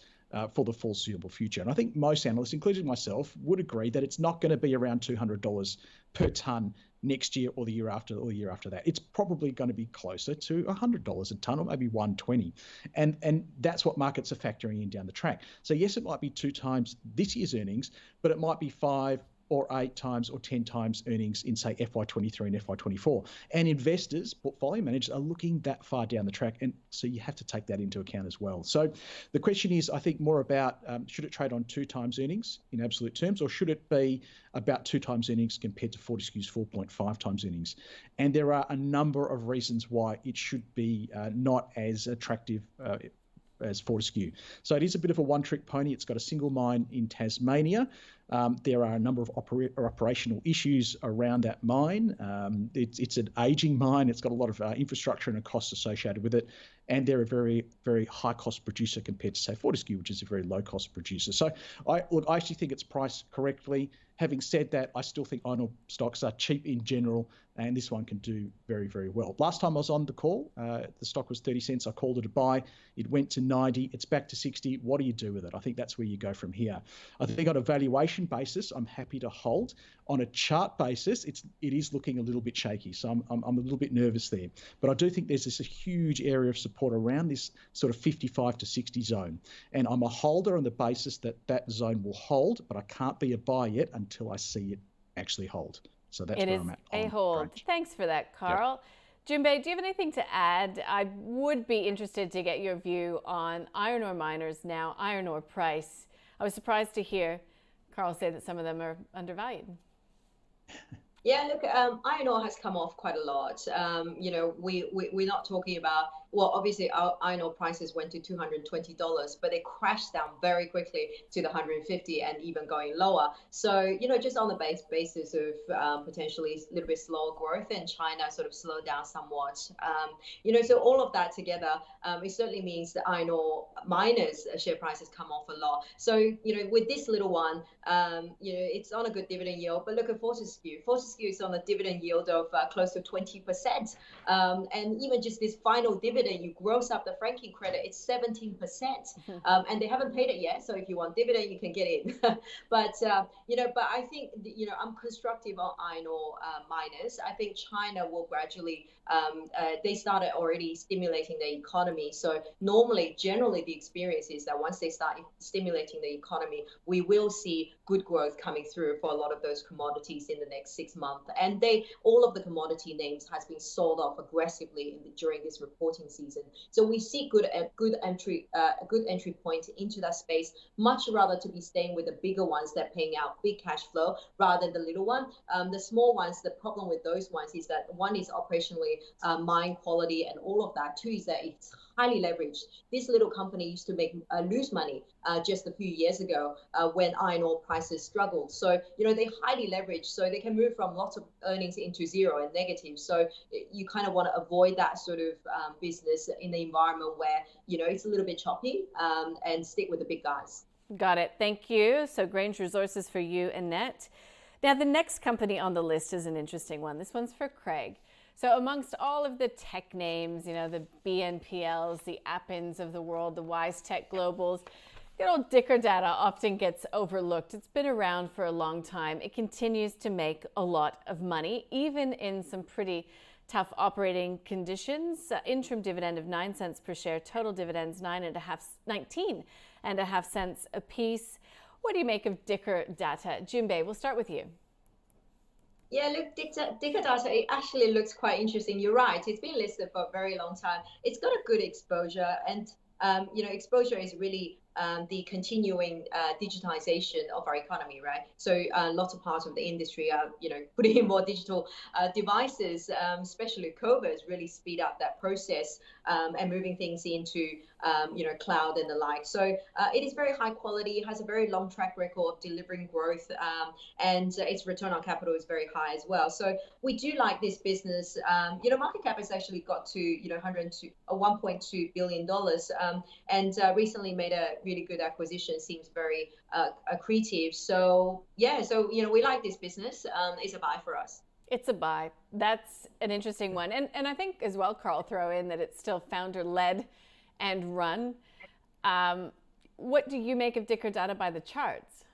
for the foreseeable future? And I think most analysts, including myself, would agree that it's not going to be around $200 per tonne next year or the year after or the year after that. It's probably going to be closer to $100 a tonne, or maybe $120. And that's what markets are factoring in down the track. So yes, it might be 2 times this year's earnings, but it might be 5 or 8 times or 10 times earnings in, say, FY23 and FY24. And investors, portfolio managers, are looking that far down the track. And so you have to take that into account as well. So the question is, I think, more about should it trade on 2 times earnings in absolute terms, or should it be about 2 times earnings compared to Fortescue's 4.5 times earnings? And there are a number of reasons why it should be not as attractive as Fortescue. So it is a bit of a one-trick pony. It's got a single mine in Tasmania. There are a number of operational issues around that mine. It's an aging mine. It's got a lot of infrastructure and a cost associated with it. and they're a very, very high-cost producer compared to, say, Fortescue, which is a very low-cost producer. So I actually think it's priced correctly. Having said that, I still think iron ore stocks are cheap in general, and this one can do very, very well. Last time I was on the call, the stock was 30 cents. I called it a buy. It went to 90. It's back to 60. What do you do with it? I think that's where you go from here. I think on a valuation basis, I'm happy to hold. On a chart basis, it is looking a little bit shaky, so I'm a little bit nervous there. But I do think there's this huge area of support around this sort of 55 to 60 zone, and I'm a holder on the basis that that zone will hold, but I can't be a buy yet until I see it actually hold. So that's where I'm at. It is a hold. Grange. Thanks for that, Carl. Yep. Jun Bei, do you have anything to add? I would be interested to get your view on iron ore miners now, iron ore price. I was surprised to hear Carl say that some of them are undervalued. Yeah, look, iron ore has come off quite a lot. We're not talking about, well, obviously our iron ore prices went to $220, but they crashed down very quickly to the 150 and even going lower. So, just on the basis of potentially a little bit slower growth, and China sort of slowed down somewhat. So all of that together, it certainly means the iron ore miners' share prices come off a lot. So, with this little one, it's on a good dividend yield, but look at Fortescue. Fortescue is on a dividend yield of close to 20%. And even just this final dividend, you gross up the franking credit, it's 17%. And they haven't paid it yet. So if you want dividend, you can get in. But I think, I'm constructive on iron ore miners. I think China will gradually, they started already stimulating the economy. So generally the experience is that once they start stimulating the economy, we will see good growth coming through for a lot of those commodities in the next 6 months. And all of the commodity names has been sold off aggressively during this reporting season. So we see a good entry point into that space. Much rather to be staying with the bigger ones that are paying out big cash flow rather than the little one. The small ones, the problem with those ones is that one is operationally mine quality and all of that. Two is that it's highly leveraged. This little company used to lose money just a few years ago when iron ore prices struggled. So, they highly leveraged, so they can move from lots of earnings into zero and negative. So you kind of want to avoid that sort of business in the environment where, it's a little bit choppy and stick with the big guys. Got it. Thank you. So Grange Resources for you, Annette. Now, the next company on the list is an interesting one. This one's for Craig. So amongst all of the tech names, the BNPLs, the Appens of the world, the WiseTech Globals, good old Dicker Data often gets overlooked. It's been around for a long time. It continues to make a lot of money, even in some pretty tough operating conditions. Interim dividend of 9 cents per share, total dividends 19.5 cents a piece. What do you make of Dicker Data? Jun Bei, we'll start with you. Yeah, look, Dicker Data, it actually looks quite interesting. You're right. It's been listed for a very long time. It's got a good exposure, and exposure is really the continuing digitization of our economy, right? So lots of parts of the industry are, putting in more digital devices, especially COVID has really speed up that process and moving things into, cloud and the like. So it is very high quality, has a very long track record of delivering growth, and its return on capital is very high as well. So we do like this business. Market cap has actually got to, $1.2 billion, and recently made a really good acquisition, seems very accretive. So we like this business. It's a buy for us. It's a buy. That's an interesting one. And I think as well, Carl, throw in that it's still founder-led and run. What do you make of Dicker Data by the charts?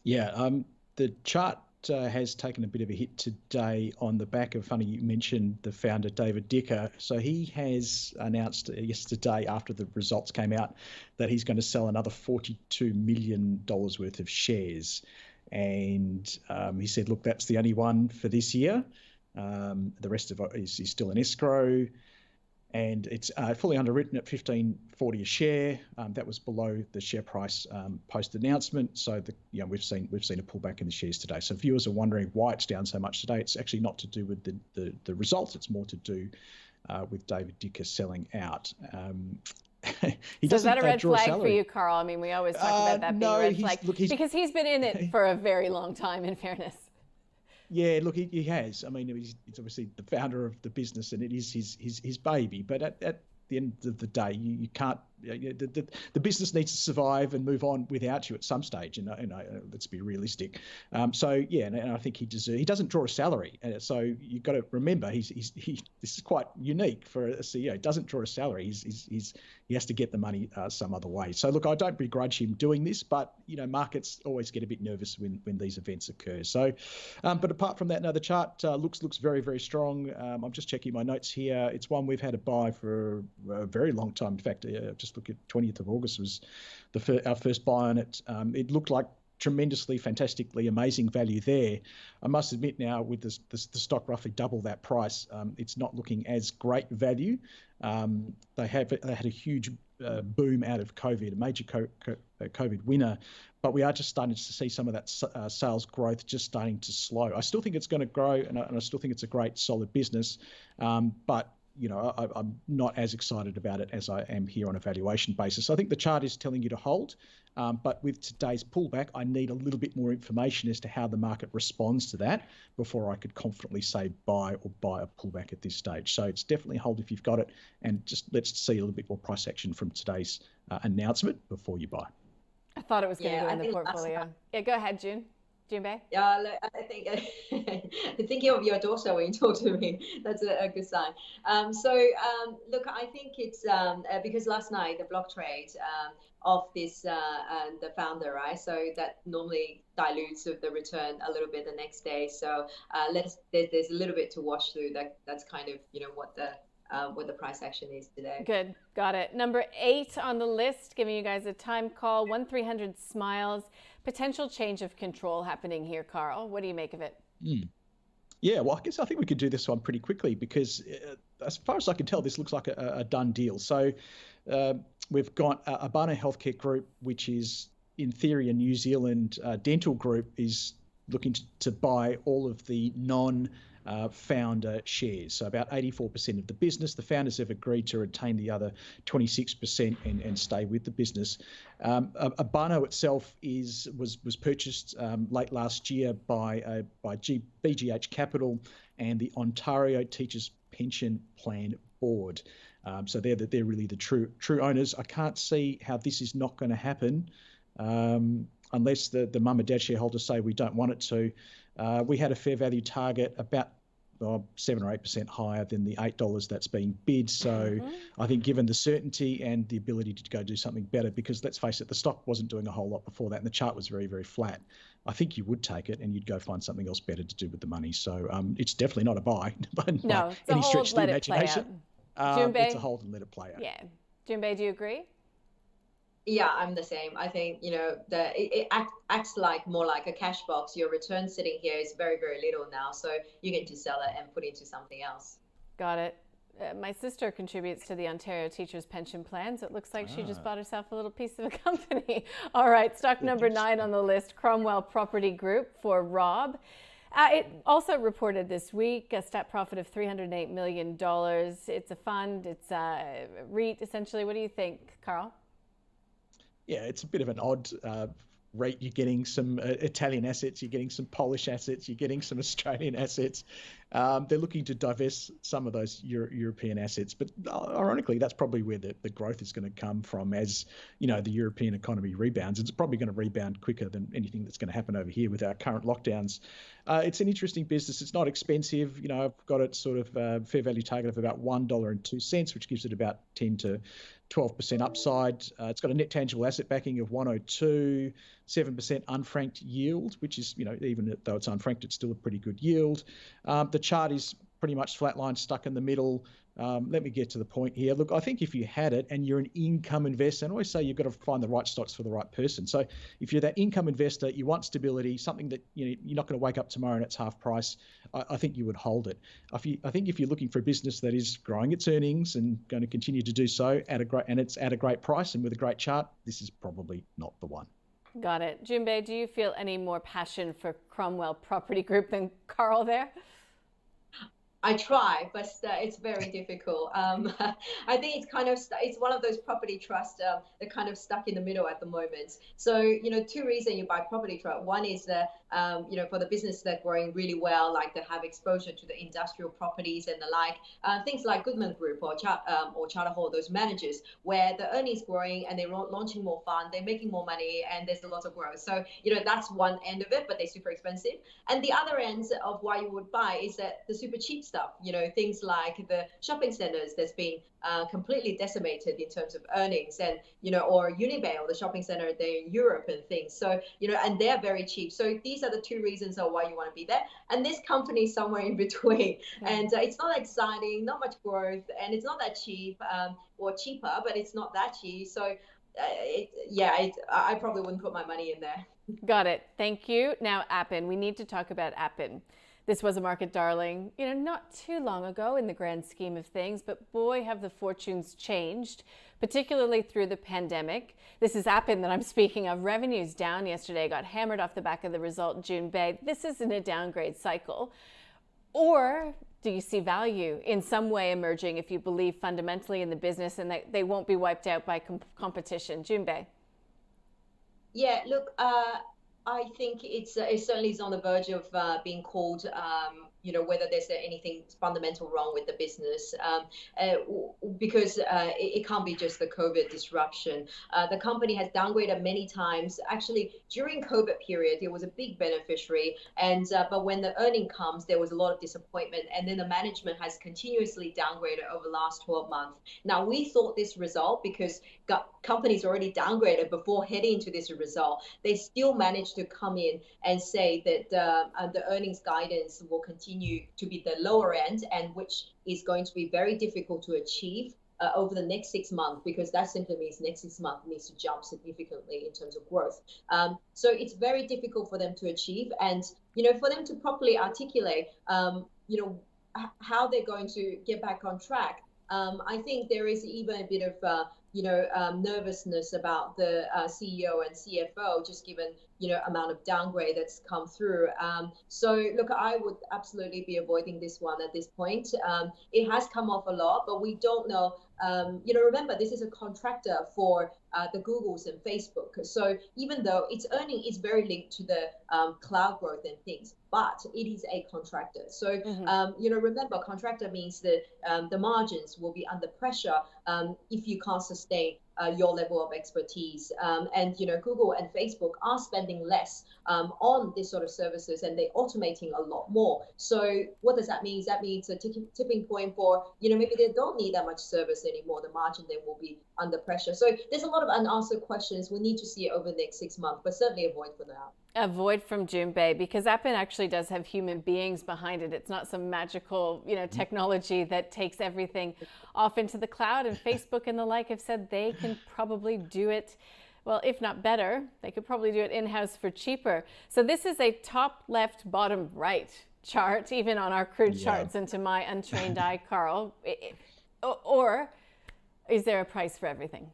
Yeah, the chart has taken a bit of a hit today on the back of, funny you mentioned the founder, David Dicker. So he has announced yesterday after the results came out that he's going to sell another $42 million worth of shares. And he said, look, that's the only one for this year. The rest of it is still in escrow. And it's fully underwritten at $15.40 a share. That was below the share price post-announcement. So we've seen a pullback in the shares today. So viewers are wondering why it's down so much today. It's actually not to do with the results. It's more to do with David Dicker selling out. Is that a red flag for you, Carl? I mean, we always talk about that being a red flag because he's been in it for a very long time, in fairness. Yeah, look, he has. I mean, he's obviously the founder of the business, and it is his baby. But at the end of the day, you can't. The business needs to survive and move on without you at some stage. And let's be realistic. So yeah, and I think he doesn't draw a salary. So you've got to remember this is quite unique for a CEO. He doesn't draw a salary. He has to get the money some other way. So look, I don't begrudge him doing this, but markets always get a bit nervous when these events occur. So, but apart from that, the chart looks very, very strong. I'm just checking my notes here. It's one we've had to buy for a very long time. In fact, just look at 20th of August was our first buy on it. It looked like tremendously, fantastically amazing value there. I must admit now, with the stock roughly double that price, it's not looking as great value. They had a huge boom out of COVID, a major COVID winner, but we are just starting to see some of that sales growth just starting to slow. I still think it's going to grow, and I still think it's a great, solid business, but I'm not as excited about it as I am here on a valuation basis. I think the chart is telling you to hold, but with today's pullback, I need a little bit more information as to how the market responds to that before I could confidently say buy or buy a pullback at this stage. So it's definitely hold if you've got it, and just let's see a little bit more price action from today's announcement before you buy. I thought it was going to go in the portfolio. Yeah, go ahead, Jun Bei. Yeah, I think thinking of your daughter when you talk to me, that's a good sign. Look, I think it's because last night the block trade of this and the founder, right? So that normally dilutes the return a little bit the next day. So there's a little bit to wash through. That's kind of what the price action is today. Good, got it. Number 8 on the list, giving you guys a time call, 1-300 Smiles. Potential change of control happening here, Carl. What do you make of it? Yeah, well, I think we could do this one pretty quickly because as far as I can tell, this looks like a done deal. So we've got Appen Healthcare Group, which is in theory a New Zealand dental group, is looking to buy all of the non-founder shares. So about 84% of the business. The founders have agreed to retain the other 26% and stay with the business. Appen itself was purchased late last year by BGH Capital and the Ontario Teachers Pension Plan Board. So they're really the true owners. I can't see how this is not going to happen unless the mum and dad shareholders say we don't want it to. We had a fair value target about 7 or 8% higher than the $8 that's being bid. So I think given the certainty and the ability to go do something better, because let's face it, the stock wasn't doing a whole lot before that and the chart was very, very flat. I think you would take it and you'd go find something else better to do with the money. So it's definitely not a buy by any stretch of the imagination. It's a hold and let it play out. Yeah. Jun Bei, do you agree? Yeah, I'm the same. I think, it acts more like a cash box. Your return sitting here is very, very little now. So you get to sell it and put it into something else. Got it. My sister contributes to the Ontario Teachers Pension Plan, so it looks like she just bought herself a little piece of a company. All right, stock number 9 on the list, Cromwell Property Group for Rob. It also reported this week a stat profit of $308 million. It's a fund, it's a REIT essentially. What do you think, Carl? Yeah, it's a bit of an odd rate. You're getting some Italian assets, you're getting some Polish assets, you're getting some Australian assets. They're looking to divest some of those European assets, but ironically, that's probably where the growth is going to come from as, the European economy rebounds. It's probably going to rebound quicker than anything that's going to happen over here with our current lockdowns. It's an interesting business. It's not expensive. I've got it sort of fair value target of about $1.02, which gives it about 10 to 12% upside. It's got a net tangible asset backing of 102, 7% unfranked yield, which is, even though it's unfranked, it's still a pretty good yield. The chart is pretty much flatline, stuck in the middle. Let me get to the point here. Look, I think if you had it and you're an income investor, and I always say you've got to find the right stocks for the right person. So if you're that income investor, you want stability, something that you're not going to wake up tomorrow and it's half price, I think you would hold it. I think if you're looking for a business that is growing its earnings and going to continue to do so it's at a great price and with a great chart, this is probably not the one. Got it. Jun Bei, do you feel any more passion for Cromwell Property Group than Carl there? I try, but it's very difficult. I think it's kind of it's one of those property trusts that kind of stuck in the middle at the moment. So two reasons you buy property trust. One is that for the business that growing really well, like they have exposure to the industrial properties and the like, things like Goodman Group or Charter Hall, those managers where the earnings growing and they're launching more fund, they're making more money, and there's a lot of growth. So that's one end of it, but they're super expensive. And the other end of why you would buy is that the super cheap stuff, things like the shopping centers that's been completely decimated in terms of earnings, and or Unibail, the shopping center there in Europe and things. So and they're very cheap. So these are the two reasons of why you want to be there. And this company is somewhere in between. And it's not exciting, not much growth, and it's not that cheap, or cheaper, but it's not that cheap. So I probably wouldn't put my money in there. Got it. Thank you. Now, Appen. We need to talk about Appen. This was a market darling, not too long ago in the grand scheme of things, but boy, have the fortunes changed, particularly through the pandemic. This is Appen that I'm speaking of. Revenues down yesterday, got hammered off the back of the result Jun Bei. This isn't a downgrade cycle. Or do you see value in some way emerging if you believe fundamentally in the business and that they won't be wiped out by competition? Jun Bei. Yeah, look, I think it certainly is on the verge of being called, whether there's anything fundamental wrong with the business, because it can't be just the COVID disruption. The company has downgraded many times. Actually, during COVID period, it was a big beneficiary, and but when the earning comes, there was a lot of disappointment, and then the management has continuously downgraded over the last 12 months. Now, we thought this result, because companies already downgraded before heading into this result, they still managed to come in and say that the earnings guidance will continue to be the lower end, and which is going to be very difficult to achieve over the next 6 months, because that simply means next 6 months needs to jump significantly in terms of growth. So it's very difficult for them to achieve, and for them to properly articulate how they're going to get back on track. I think there is even a bit of nervousness about the CEO and CFO, just given amount of downgrade that's come through. So look, I would absolutely be avoiding this one at this point. It has come off a lot, but we don't know. Remember, this is a contractor for the Googles and Facebook. So even though its earning is very linked to the cloud growth and things, but it is a contractor. So remember, contractor means that the margins will be under pressure if you can't sustain your level of expertise. And Google and Facebook are spending less on this sort of services, and they're automating a lot more. So what does that mean? That means a tipping point for maybe they don't need that much service anymore. The margin then will be under pressure. So there's a lot of unanswered questions. We need to see it over the next 6 months, but certainly avoid for now. Avoid from Jun Bei, because Appen actually does have human beings behind it. It's not some magical, technology that takes everything off into the cloud. And Facebook and the like have said they can probably do it, well, if not better, they could probably do it in-house for cheaper. So this is a top left, bottom right chart, even on our crude charts, and to my untrained eye, Carl. Or is there a price for everything?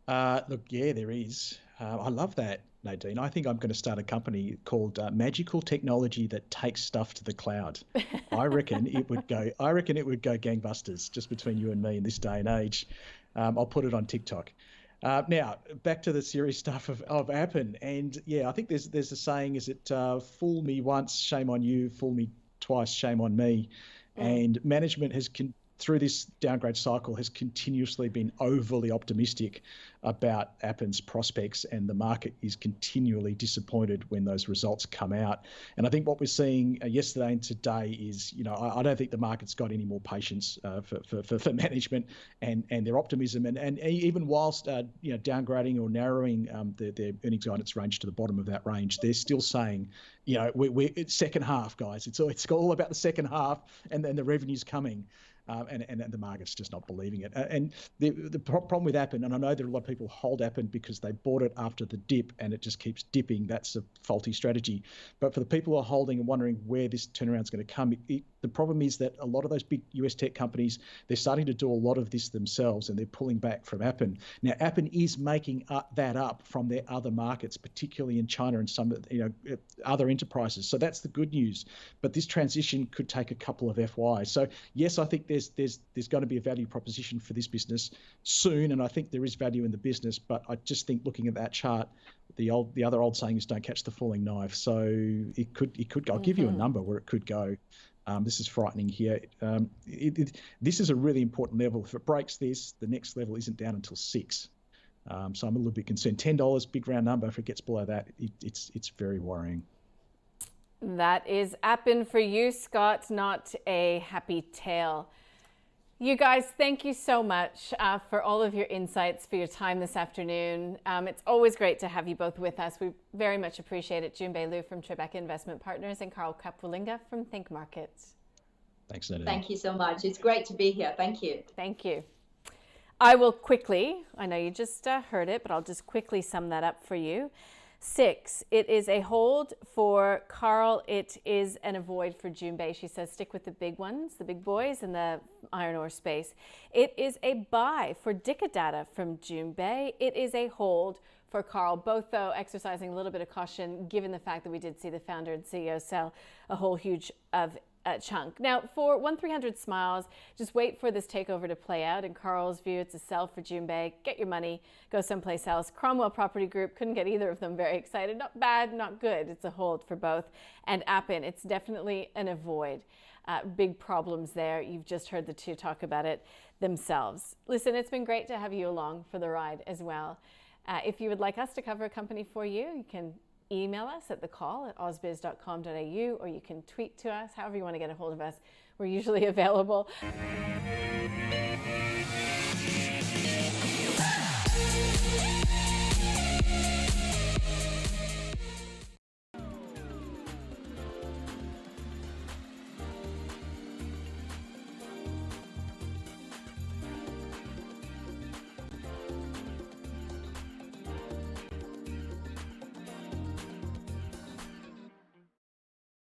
Look, yeah, there is. I love that, Nadine. I think I'm going to start a company called Magical Technology that takes stuff to the cloud. I reckon it would go gangbusters, just between you and me in this day and age. I'll put it on TikTok. Now, back to the serious stuff of Appen. And yeah, I think there's a saying, is it fool me once, shame on you, fool me twice, shame on me. And management has through this downgrade cycle has continuously been overly optimistic about Appen's prospects, and the market is continually disappointed when those results come out. And I think what we're seeing yesterday and today is, I don't think the market's got any more patience for management and their optimism. And even whilst downgrading or narrowing their earnings guidance range to the bottom of that range, they're still saying, it's second half, guys. It's all about the second half, and then the revenue's coming. and the market's just not believing it. And the problem with Appen, and I know there are a lot of people hold Appen because they bought it after the dip and it just keeps dipping. That's a faulty strategy. But for the people who are holding and wondering where this turnaround is going to come, the problem is that a lot of those big US tech companies, they're starting to do a lot of this themselves and they're pulling back from Appen. Now, Appen is making that up from their other markets, particularly in China and some other enterprises. So that's the good news. But this transition could take a couple of FYs. So yes, I think there's going to be a value proposition for this business soon, and I think there is value in the business. But I just think looking at that chart, the other old saying is don't catch the falling knife. So it could. I'll give you a number where it could go. This is frightening here. This is a really important level. If it breaks this, the next level isn't down until 6. So I'm a little bit concerned. $10, big round number. If it gets below that, it's very worrying. That is Appen for you, Scott, not a happy tale. You guys, thank you so much for all of your insights, for your time this afternoon. It's always great to have you both with us. We very much appreciate it. Jun Bei Liu from Tribeca Investment Partners and Carl Capolingua from ThinkMarkets. Thanks, Nadine. Thank you so much. It's great to be here. Thank you. Thank you. I will quickly, I know you just heard it, but I'll just quickly sum that up for you. 6, it is a hold for Carl. It is an avoid for Jun Bei. She says stick with the big ones, the big boys in the iron ore space. It is a buy for Data from Jun Bei. It is a hold for Carl, both though exercising a little bit of caution given the fact that we did see the founder and CEO sell a whole huge of chunk. Now for 1300 Smiles, just wait for this takeover to play out. In Carl's view, it's a sell for Jun Bei. Get your money, go someplace else. Cromwell Property Group, couldn't get either of them very excited. Not bad, not good. It's a hold for both. And Appen, it's definitely an avoid. Big problems there. You've just heard the two talk about it themselves. Listen, it's been great to have you along for the ride as well. If you would like us to cover a company for you, you can email us at thecall@ausbiz.com.au, or you can tweet to us, however you want to get a hold of us. We're usually available.